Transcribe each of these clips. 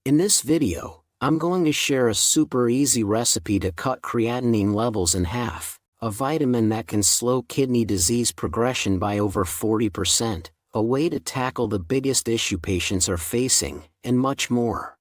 In this video, I'm going to share a super easy recipe to cut creatinine levels in half, a vitamin that can slow kidney disease progression by over 40%, a way to tackle the biggest issue patients are facing, and much more.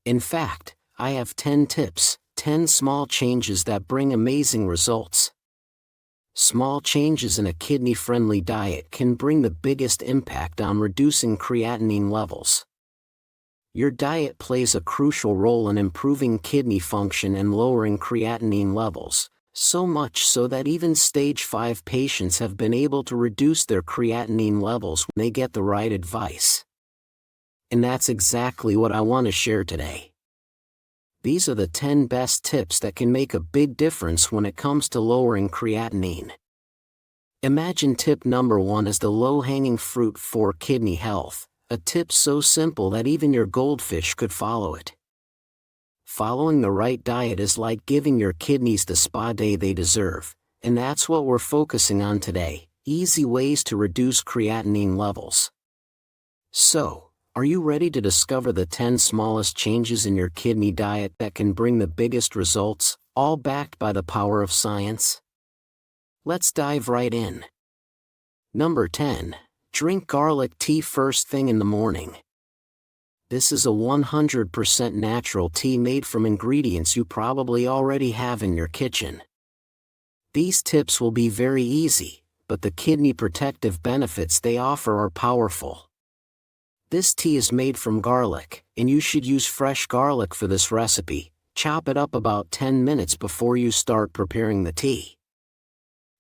In fact, I have 10 tips, 10 small changes that bring amazing results. Small changes in a kidney-friendly diet can bring the biggest impact on reducing creatinine levels. Your diet plays a crucial role in improving kidney function and lowering creatinine levels, so much so that even stage 5 patients have been able to reduce their creatinine levels when they get the right advice. And that's exactly what I want to share today. These are the 10 best tips that can make a big difference when it comes to lowering creatinine. Imagine tip number 1 is the low-hanging fruit for kidney health, a tip so simple that even your goldfish could follow it. Following the right diet is like giving your kidneys the spa day they deserve, and that's what we're focusing on today: easy ways to reduce creatinine levels. So, are you ready to discover the 10 smallest changes in your kidney diet that can bring the biggest results, all backed by the power of science? Let's dive right in. Number 10. Drink garlic tea first thing in the morning. This is a 100% natural tea made from ingredients you probably already have in your kitchen. These tips will be very easy, but the kidney protective benefits they offer are powerful. This tea is made from garlic, and you should use fresh garlic for this recipe. Chop it up about 10 minutes before you start preparing the tea.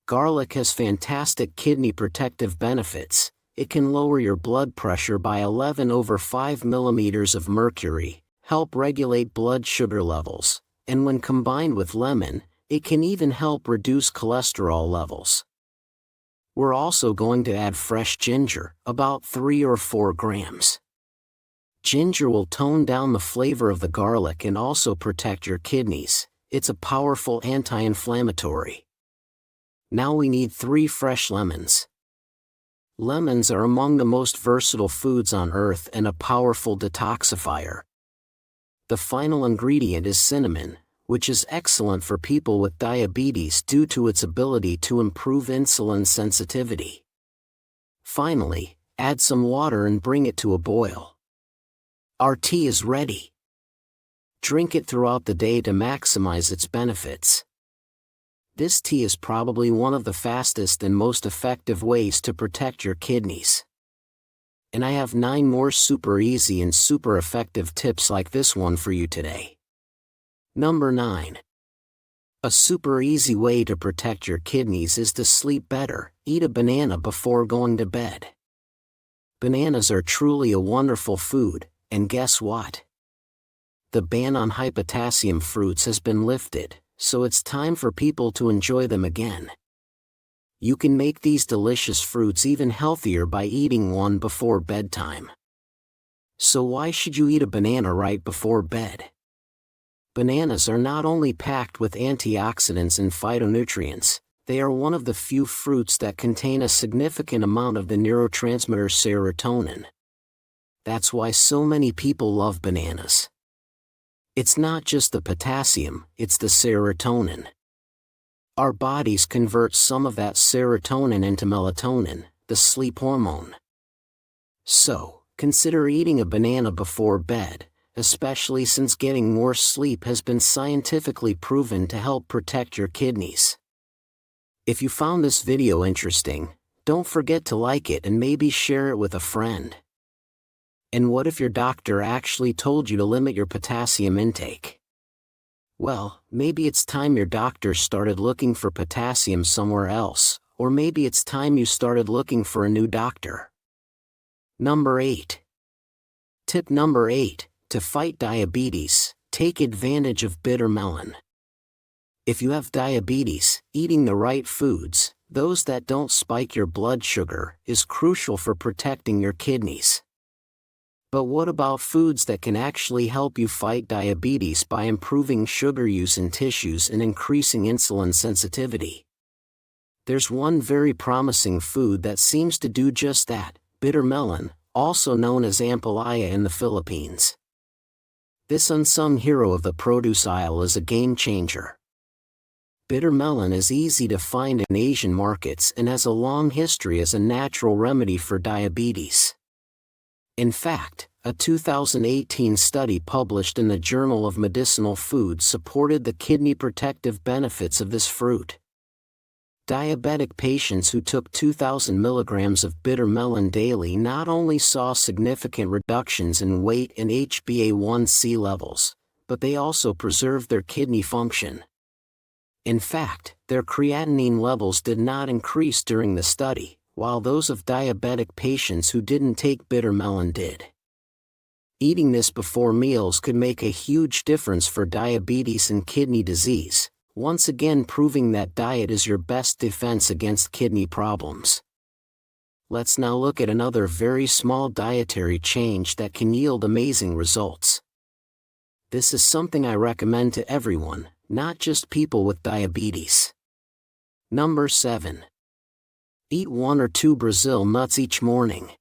Garlic has fantastic kidney protective benefits. It can lower your blood pressure by 11/5 millimeters of mercury, help regulate blood sugar levels, and when combined with lemon, it can even help reduce cholesterol levels. We're also going to add fresh ginger, about 3 or 4 grams. Ginger will tone down the flavor of the garlic and also protect your kidneys. It's a powerful anti-inflammatory. Now we need 3 fresh lemons. Lemons are among the most versatile foods on earth and a powerful detoxifier. The final ingredient is cinnamon, which is excellent for people with diabetes due to its ability to improve insulin sensitivity. Finally, add some water and bring it to a boil. Our tea is ready. Drink it throughout the day to maximize its benefits. This tea is probably one of the fastest and most effective ways to protect your kidneys. And I have 9 more super easy and super effective tips like this one for you today. Number 9. A super easy way to protect your kidneys is to sleep better. Eat a banana before going to bed. Bananas are truly a wonderful food, and guess what? The ban on high potassium fruits has been lifted, so it's time for people to enjoy them again. You can make these delicious fruits even healthier by eating one before bedtime. So why should you eat a banana right before bed? Bananas are not only packed with antioxidants and phytonutrients, they are one of the few fruits that contain a significant amount of the neurotransmitter serotonin. That's why so many people love bananas. It's not just the potassium, it's the serotonin. Our bodies convert some of that serotonin into melatonin, the sleep hormone. So, consider eating a banana before bed, especially since getting more sleep has been scientifically proven to help protect your kidneys. If you found this video interesting, don't forget to like it and maybe share it with a friend. And what if your doctor actually told you to limit your potassium intake? Well, maybe it's time your doctor started looking for potassium somewhere else, or maybe it's time you started looking for a new doctor. Number 8. Tip number 8. To fight diabetes, take advantage of bitter melon. If you have diabetes, eating the right foods, those that don't spike your blood sugar, is crucial for protecting your kidneys. But what about foods that can actually help you fight diabetes by improving sugar use in tissues and increasing insulin sensitivity? There's one very promising food that seems to do just that: bitter melon, also known as ampalaya in the Philippines. This unsung hero of the produce aisle is a game changer. Bitter melon is easy to find in Asian markets and has a long history as a natural remedy for diabetes. In fact, a 2018 study published in the Journal of Medicinal Foods supported the kidney protective benefits of this fruit. Diabetic patients who took 2,000 milligrams of bitter melon daily not only saw significant reductions in weight and HbA1c levels, but they also preserved their kidney function. In fact, their creatinine levels did not increase during the study, while those of diabetic patients who didn't take bitter melon did. Eating this before meals could make a huge difference for diabetes and kidney disease, once again proving that diet is your best defense against kidney problems. Let's now look at another very small dietary change that can yield amazing results. This is something I recommend to everyone, not just people with diabetes. Number 7. Eat 1 or 2 Brazil nuts each morning.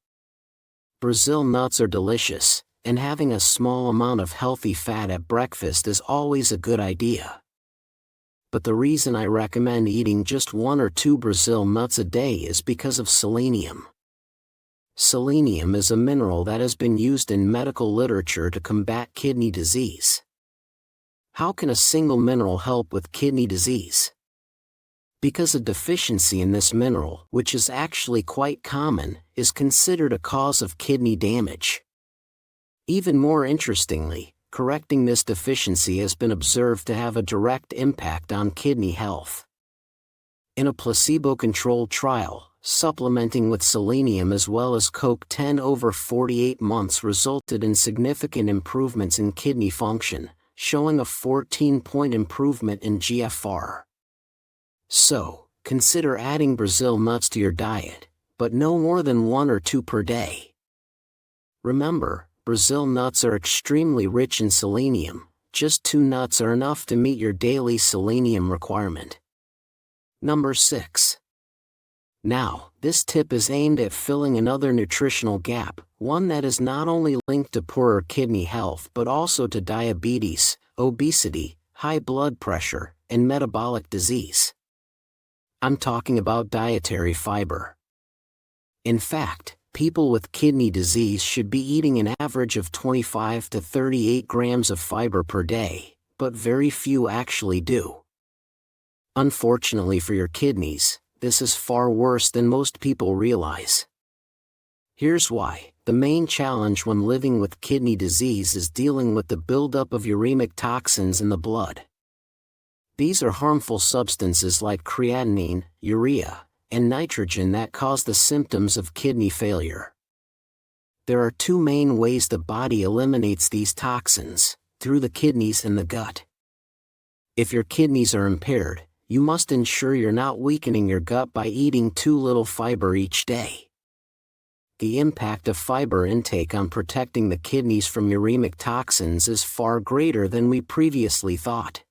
Brazil nuts are delicious, and having a small amount of healthy fat at breakfast is always a good idea. But the reason I recommend eating just 1 or 2 Brazil nuts a day is because of selenium. Selenium is a mineral that has been used in medical literature to combat kidney disease. How can a single mineral help with kidney disease? Because a deficiency in this mineral, which is actually quite common, is considered a cause of kidney damage. Even more interestingly, correcting this deficiency has been observed to have a direct impact on kidney health. In a placebo-controlled trial, supplementing with selenium as well as CoQ10 over 48 months resulted in significant improvements in kidney function, showing a 14-point improvement in GFR. So, consider adding Brazil nuts to your diet, but no more than 1 or 2 per day. Remember, Brazil nuts are extremely rich in selenium. Just 2 nuts are enough to meet your daily selenium requirement. Number 6. Now, this tip is aimed at filling another nutritional gap, one that is not only linked to poorer kidney health but also to diabetes, obesity, high blood pressure, and metabolic disease. I'm talking about dietary fiber. In fact, people with kidney disease should be eating an average of 25 to 38 grams of fiber per day, but very few actually do. Unfortunately for your kidneys, this is far worse than most people realize. Here's why. The main challenge when living with kidney disease is dealing with the buildup of uremic toxins in the blood. These are harmful substances like creatinine, urea, and nitrogen that cause the symptoms of kidney failure. There are 2 main ways the body eliminates these toxins: through the kidneys and the gut. If your kidneys are impaired, you must ensure you're not weakening your gut by eating too little fiber each day. The impact of fiber intake on protecting the kidneys from uremic toxins is far greater than we previously thought.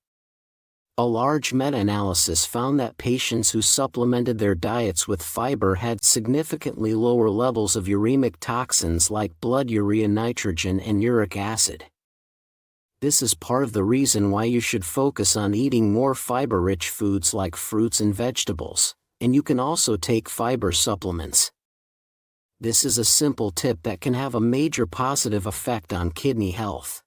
A large meta-analysis found that patients who supplemented their diets with fiber had significantly lower levels of uremic toxins like blood urea nitrogen and uric acid. This is part of the reason why you should focus on eating more fiber-rich foods like fruits and vegetables, and you can also take fiber supplements. This is a simple tip that can have a major positive effect on kidney health.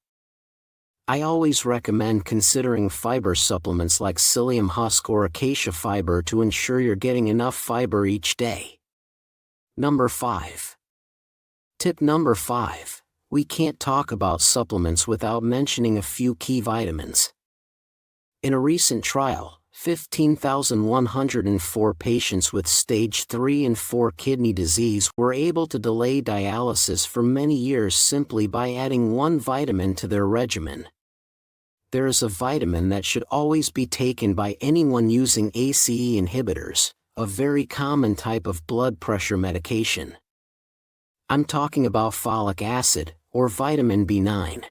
I always recommend considering fiber supplements like psyllium husk or acacia fiber to ensure you're getting enough fiber each day. Number 5. Tip number 5. We can't talk about supplements without mentioning a few key vitamins. In a recent trial, 15,104 patients with stage 3 and 4 kidney disease were able to delay dialysis for many years simply by adding 1 vitamin to their regimen. There is a vitamin that should always be taken by anyone using ACE inhibitors, a very common type of blood pressure medication. I'm talking about folic acid, or vitamin B9.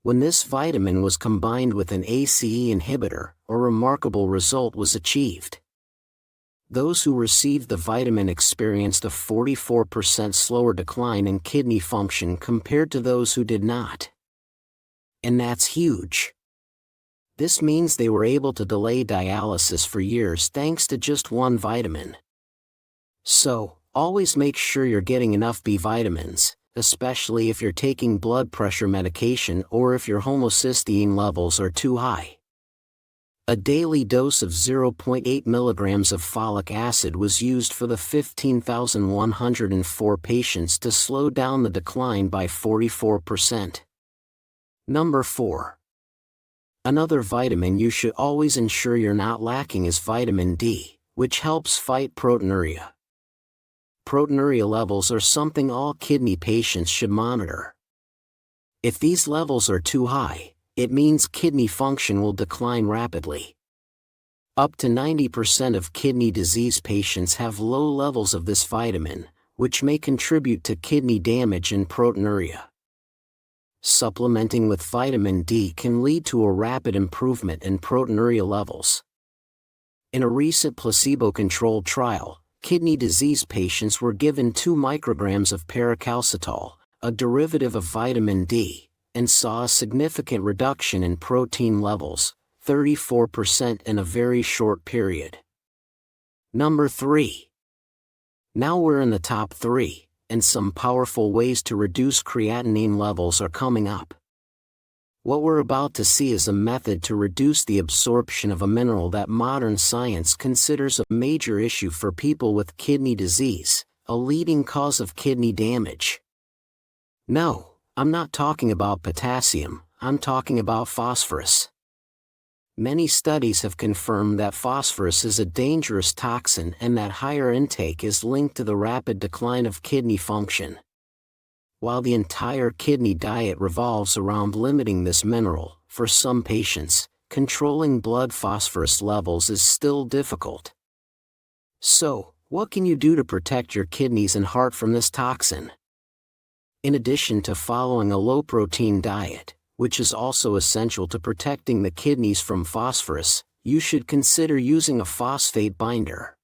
When this vitamin was combined with an ACE inhibitor, a remarkable result was achieved. Those who received the vitamin experienced a 44% slower decline in kidney function compared to those who did not. And that's huge. This means they were able to delay dialysis for years thanks to just one vitamin. So, always make sure you're getting enough B vitamins, especially if you're taking blood pressure medication or if your homocysteine levels are too high. A daily dose of 0.8 milligrams of folic acid was used for the 15,104 patients to slow down the decline by 44%. Number 4. Another vitamin you should always ensure you're not lacking is vitamin D, which helps fight proteinuria. Proteinuria levels are something all kidney patients should monitor. If these levels are too high, it means kidney function will decline rapidly. Up to 90% of kidney disease patients have low levels of this vitamin, which may contribute to kidney damage and proteinuria. Supplementing with vitamin D can lead to a rapid improvement in proteinuria levels. In a recent placebo-controlled trial, kidney disease patients were given 2 micrograms of paracalcitol, a derivative of vitamin D, and saw a significant reduction in protein levels, 34% in a very short period. Number 3. Now we're in the top 3, and some powerful ways to reduce creatinine levels are coming up. What we're about to see is a method to reduce the absorption of a mineral that modern science considers a major issue for people with kidney disease, a leading cause of kidney damage. No, I'm not talking about potassium, I'm talking about phosphorus. Many studies have confirmed that phosphorus is a dangerous toxin and that higher intake is linked to the rapid decline of kidney function. While the entire kidney diet revolves around limiting this mineral, for some patients, controlling blood phosphorus levels is still difficult. So, what can you do to protect your kidneys and heart from this toxin? In addition to following a low-protein diet, which is also essential to protecting the kidneys from phosphorus, you should consider using a phosphate binder.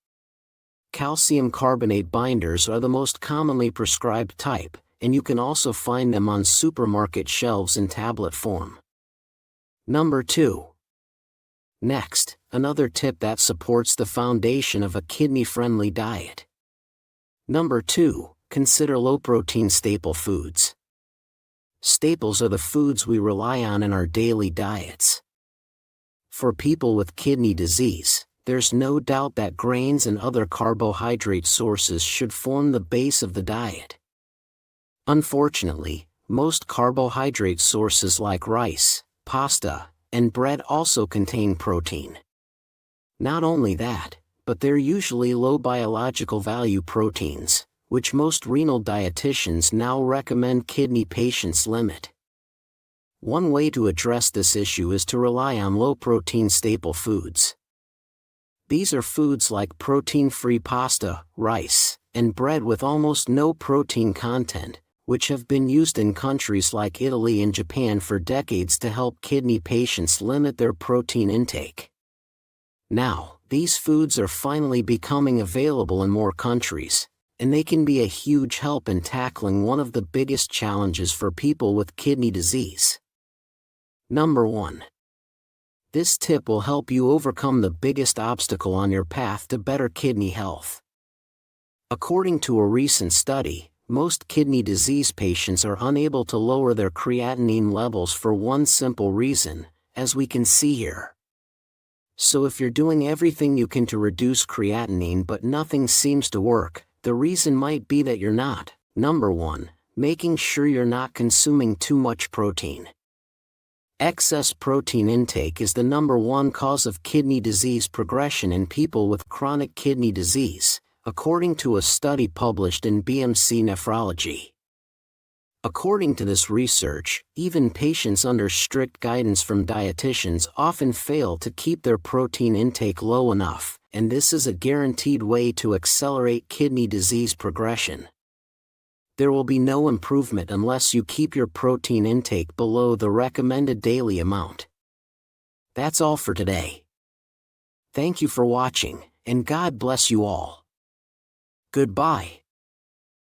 Calcium carbonate binders are the most commonly prescribed type, and you can also find them on supermarket shelves in tablet form. Number 2. Next, another tip that supports the foundation of a kidney-friendly diet. Number 2, consider low-protein staple foods. Staples are the foods we rely on in our daily diets. For people with kidney disease, there's no doubt that grains and other carbohydrate sources should form the base of the diet. Unfortunately, most carbohydrate sources like rice, pasta, and bread also contain protein. Not only that, but they're usually low biological value proteins, which most renal dietitians now recommend kidney patients limit. One way to address this issue is to rely on low-protein staple foods. These are foods like protein-free pasta, rice, and bread with almost no protein content, which have been used in countries like Italy and Japan for decades to help kidney patients limit their protein intake. Now, these foods are finally becoming available in more countries, and they can be a huge help in tackling one of the biggest challenges for people with kidney disease. Number 1. This tip will help you overcome the biggest obstacle on your path to better kidney health. According to a recent study, most kidney disease patients are unable to lower their creatinine levels for one simple reason, as we can see here. So if you're doing everything you can to reduce creatinine but nothing seems to work, the reason might be that you're not, number 1, making sure you're not consuming too much protein. Excess protein intake is the number 1 cause of kidney disease progression in people with chronic kidney disease, according to a study published in BMC Nephrology. According to this research, even patients under strict guidance from dietitians often fail to keep their protein intake low enough, and this is a guaranteed way to accelerate kidney disease progression. There will be no improvement unless you keep your protein intake below the recommended daily amount. That's all for today. Thank you for watching, and God bless you all. Goodbye.